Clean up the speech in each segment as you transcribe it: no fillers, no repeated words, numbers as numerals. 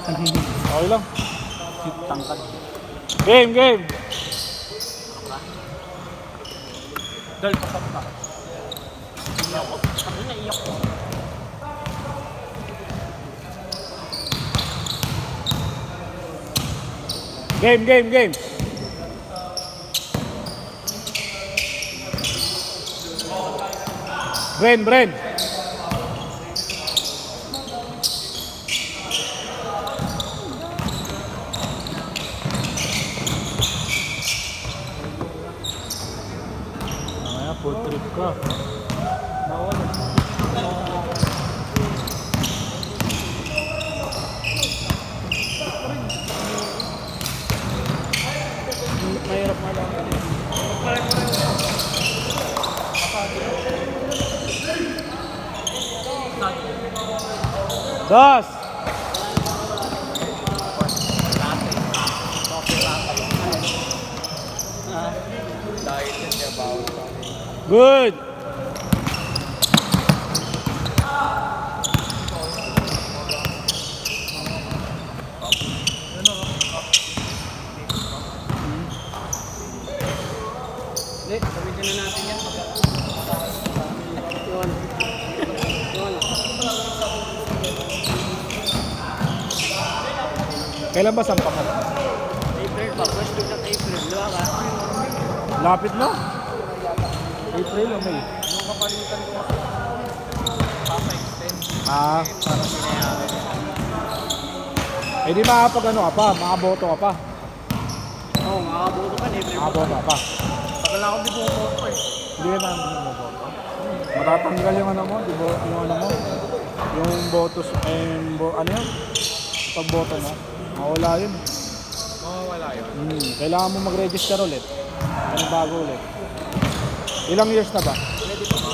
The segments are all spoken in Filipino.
Okay lang. Tangkad. Game, game. Dal, pasok ka. Iyak ko. Sabi na iyak ko. Game, game, game. Bren, Bren. Mamaya, full trip ka. Mahirap nga lang. Dos. Good. Hindi, sabihin na natin yan. Yun. Yun. Kailan ba sampakan? April pa, first week of April. Di ba ka? Lapit na. April o May? Yung kapalitan ko papa-extend. Ah. Para pinayarin. Eh di makapag ano ka pa, makaboto ka pa. Oo, makakabuto ka. April pa. Makaboto ka pa. Tagal na ako di bumoto eh. Hindi na mo boto. Matatanggal yung ano mo, di ba? Yung ano mo. Yung botos, ano yun? Pagboto mo. Mawala yun. Mawawala yun. Kailangan mo mag-register ulit. Ano bago ulit. Ilang years na ba? Ready pa ba?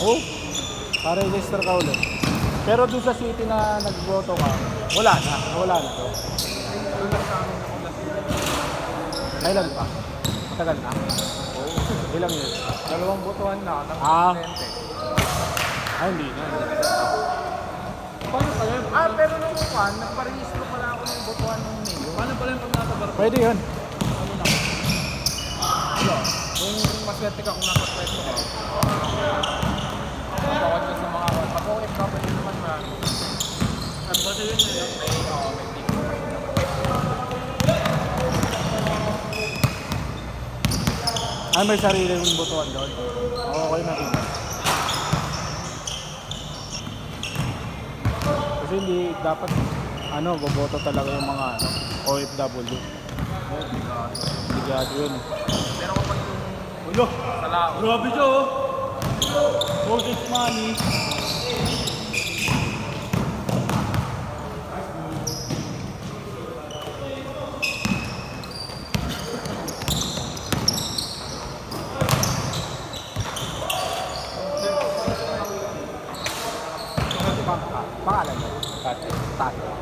Oo. Pa-register ka ulit. Pero dun sa city na nagboto ka, wala na. Wala na to. Kailan pa? Matagal na? Oo. Ilang years? Dalawang botohan na ng Ah. presidente. Hindi na. Paano pala yun? Pero nung upan, nagparehistro pala ako ng botohan ng mayo. Paano pala yung pag nasa barko? Pwede yun. Ano na? Kung maswerte ka, kung nakaswerte ka. Bawat ka sa mga awal. Pag OFW naman man. Ang basta yun na yun, may Ay, may sarili mong botohan doon. Okay na rin. Kasi hindi dapat boboto talaga yung mga OFW. Sigado yun. Pero kapag yung Ulo! salao, Grabe siya oh! Focus money! Pangalan mo? Tati. Tati.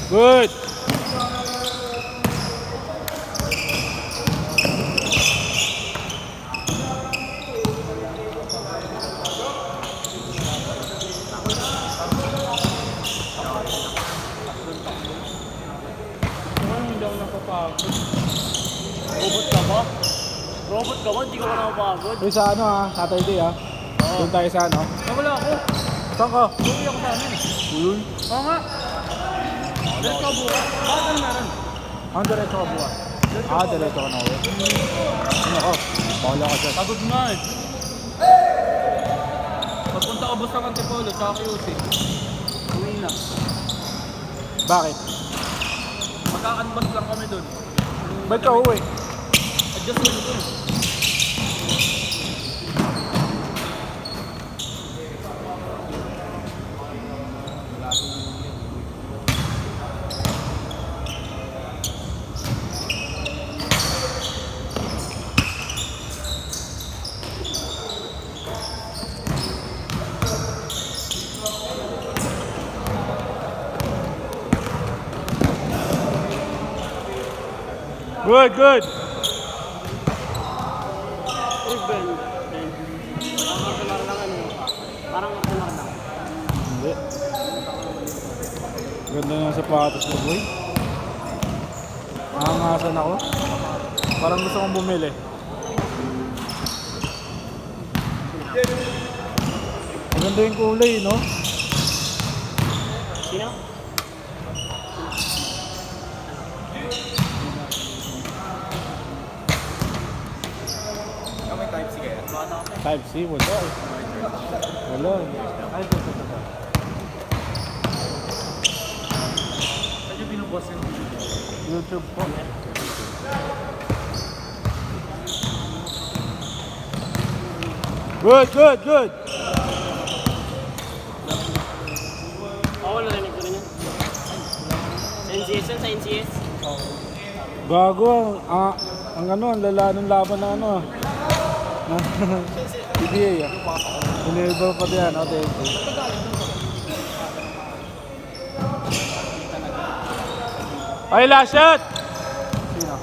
Good! hindi ako napapagod. Robot ka ba? Robot ka ba? Hindi ka ba napapagod? Uy, sa Saturday Doon tayo sa Wala ako. Saan ka? Uwi ako sa amin. Yun. Oo nga. Diretso ka bukas. Bakit ano meron? Ang diretso ka bukas. Diretso ka na uwi. Ano ko? Bahala ka dyan. Pagod nga eh. Pagpunta ka ba sa Antipolo, sa QC? Uwi na. Bakit? Magka-canvas lang kami dun. Ba't ka uwi? Adjustment ko eh. Good, good. Even, then, Ganda ng sapatos ko, boy. Mahangasan ako. Parang gusto kong bumili. Maganda yung kulay, no? Sino? Type C, wala. Wala. Ay, ito. Saan yung binubos yung YouTube po. Good. Oo, narinig ko rin yan. Sa NCS yan, sa NCS. Gago, ang ano, ang lala ng laban na ano. PBA ah. Sinilver pa din, no? Thank you. Ay, last shot! Sino?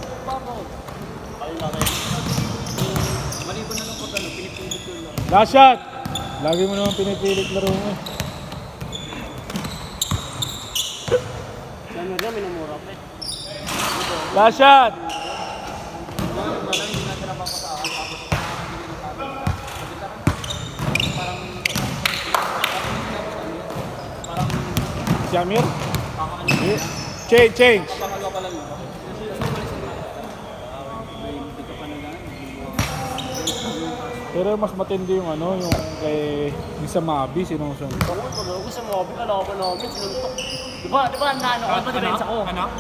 Maliban na lang pag ano, pinipilit ko lang. Last shot! Lagi mo naman pinipilit laro mo. Ano rin, minumura pa eh. Last shot! Si Amir? Change. Pero mas matindi yung ano, yung kay yung sa Mabi, sinusunod. Ako sa mga kalaban namin, sinuntok. Diba, naano ako, diba defense ako? Ano?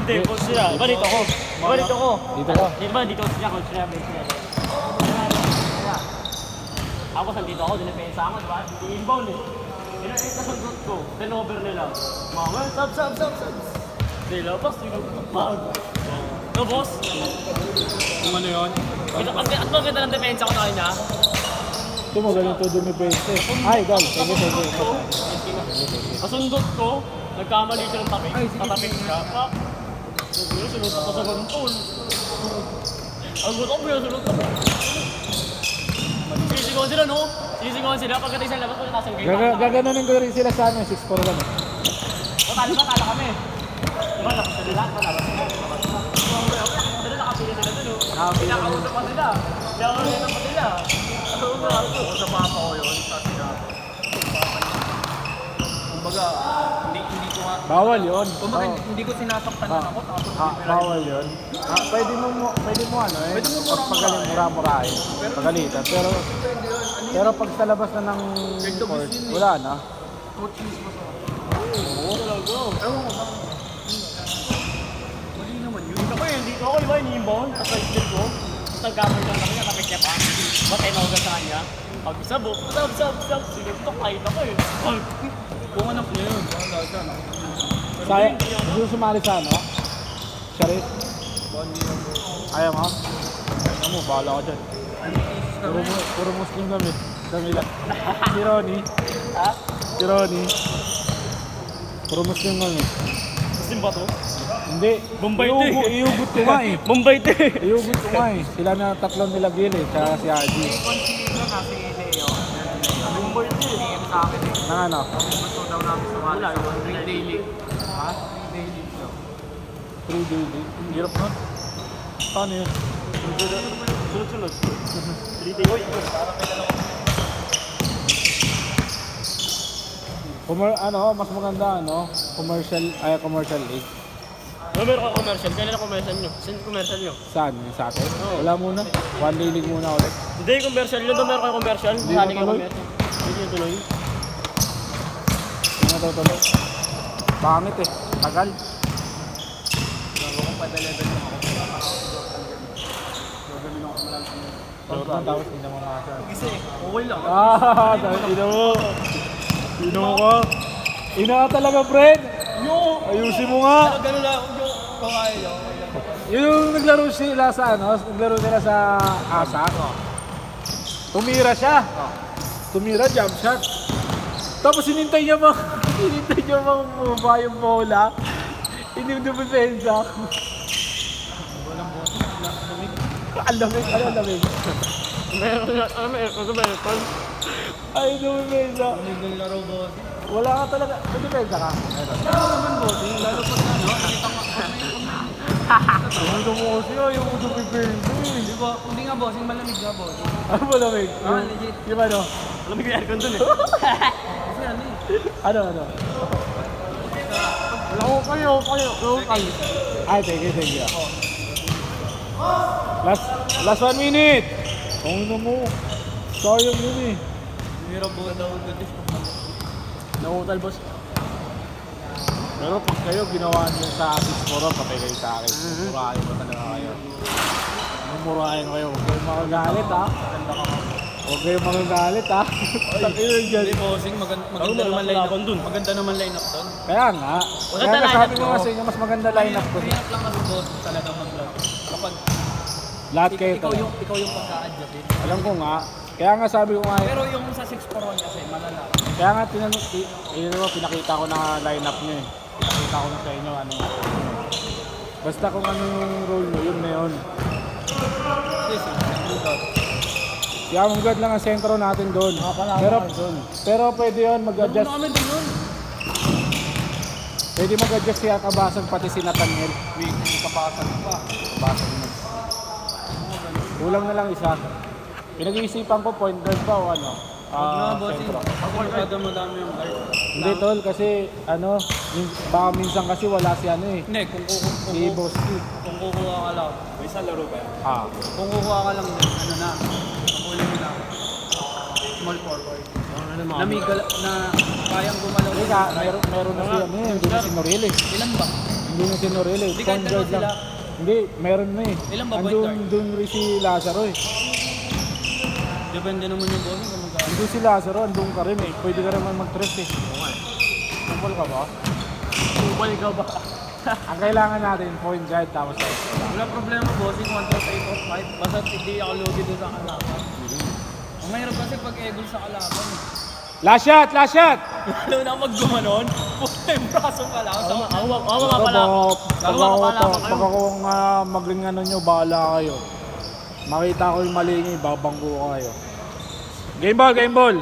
Hindi, coach sila. Diba dito ako? Diba dito ako? Dito ka. Diba dito siya, coach sila, bench niya. Ako nandito ako, dinefensa ako, diba? Hindi inbound eh. Nasundot ko, turnover nila. Mga, sub. Hindi, labas, hindi ko pag. No, boss? Kung ano yun? At maganda ng defensa ko na kanya. Ito mo, galing to dumipense. Ay, gal. Sige. Nasundot ko, nagkamali siya ng tapik. Tatapik siya. Pa. Sunod ako sa gantol. Ang gusto ko yun, sunod ako. Sisigawan sila, no? Sisigawan sila. Pagkatay sa labas, pagkatay sa gate. Gaganunin ko rin sila sa ano, 641. Talo kami. Diba, labas na nila? Labas na. Sila nakapili sila dun, no? Pinakausap pa sila. Pinakausap pa sila. Ako sa papa ko yun. Kumbaga, hindi ko nga... Bawal yun. Kumbaga, Oo. hindi ko sinasaktan na ako. Tapos Bawal yun. Pwede mo ano eh. Pwede mo pagaling mura-murahin. Pagalitan. Pero pag sa labas na ng court, wala na. coach mismo sa... Ewan ko ba? Mali naman yun. Dito ko eh, dito ako, di ba, ini-inbound, tapos nag-steal ko, tapos nag-cover lang kami, natapik niya pa, batay na ugat sa kanya, pag sabo, sab, sinuntok, kahit ako eh. Kung anak niya yun. Dahil siya, no? Saya, gusto sumali sa ano? Sharif? Ayaw mo? Ayaw mo, bahala ka dyan. Puro Muslim kami. Kami lang. Si Ronnie. Ha? Si Ronnie. Puro Muslim kami. Muslim ba to? Hindi. Bombay to eh. Iugot ko nga eh. Bombay to eh. Iugot ko nga eh. Sila na tatlong nila Gil eh. Tsaka si RG. Bombay to eh. Sa akin eh. Nang ano? Gusto daw namin sumali Wala, sa wala. daily. Ha? 3 daily daw. 3 daily. Hirap nun. Paano yun? Sunod. 3 days. Mas maganda commercial league. Meron ka commercial. Kailan na commercial nyo? Saan commercial nyo? Saan? Yung sa atin? Wala muna. 1 day league muna ulit. Hindi, commercial. Yun doon meron kayo commercial. Hindi Sali na kayo tuloy. commercial. Hindi yung tuloy. Hindi na tutuloy. Pangit eh. Tagal. Tapos hindi na mamasa. Kasi, okay lang. Ino mo. Ino mo ka. Ina ka talaga, friend. Yo! Ayusin mo nga. Ganun lang. Yo! Kakain lang. Yung naglaro sila sa naglaro nila sa Asa. Tumira siya. Tumira, jump shot. Tapos hinintay niya bumaba yung bola. Hindi mo dumipensa. Ang lamig. Meron. Ay, dumipensa. Naglalaro ba? Wala ka talaga. May depensa ka. Ano naman bossing, lalo pag ano, nakita ko, Ano mo kasi yung depensa eh. di ba, hindi nga bossing, malamig nga bossing. Ano ba lamig? Ah, legit. Yung ano? Alam mo yung aircon dun eh. Kasi ano eh. Ano? Wala ko kayo. Ay, thank you. Last 1 minute. Ano mo? Sayang yun eh. Hirap po daw ang gadis. Nautal boss. Pero pag kayo ginawa niyo sa ating sporo, patay kayo sa akin. Murahin mo talaga kayo. Mumurahin kayo. Huwag kayong makagalit ha. Huwag kayong makagalit ha. Takiyo dyan. Hindi bossing, maganda naman line up doon. Maganda naman line up doon. Kaya nga. Kaya Maganda sabi lineup ko to. kasi inyo, mas maganda lineup ko. Hirap lang kasi boss talaga mag-vlog. Kapag Lahat kayo ikaw yung pagka-adjust eh. Alam ko nga. Kaya nga sabi ko nga. Pero yung sa 641 kasi malala. Kaya nga pinakita ko na lineup niyo eh. Pinakita ko na sa inyo ano. Basta kung ano yung role mo, yun na yun. Yes, Si Among God lang ang sentro natin doon. Pero pwede yun mag-adjust. kami din yun. Pwede mag-adjust si Atabasan pati si Nathaniel. May kapasan pa. Atabasan mo. Kulang na lang isa. Pinag-iisipan ko point guard ba o ano? Bossing. Sentro. Ako masyado madami yung guard. Hindi tol kasi ano, baka minsan kasi wala si ano eh. Hindi, Si Boski. kung kukuha ka lang. May isang laro ba? Ah. Kung kukuha ka lang, ano na, kapuli mo na. Small forward. Na may na kayang gumalaw. Hindi ka, meron na si ano eh, hindi na si Norel eh. Ilan ba? Hindi na si Norel eh. Hindi Point kahit guard dalawa lang. Hindi, meron na eh. Ilan ba point guard? Andun rin si Lazaro eh. Depende naman yung bossing kung magkano. Andun si Lazaro, andun ka rin eh. Pwede ka naman mag-tres eh. Kumpol ka ba? Tubal ka ba? Ang kailangan natin, point guard tapos Wala problema bossing, 1 plus 8 or 5. Basta hindi ako lugi doon sa kalaban. Ang mahirap kasi pag egol sa kalaban eh. Last shot! Lalo na maggumanon, puta yung braso ka lang. So, Pag ako magling ano nyo, bahala kayo. Makita ko yung mali nyo, babanggo ko kayo. Game ball!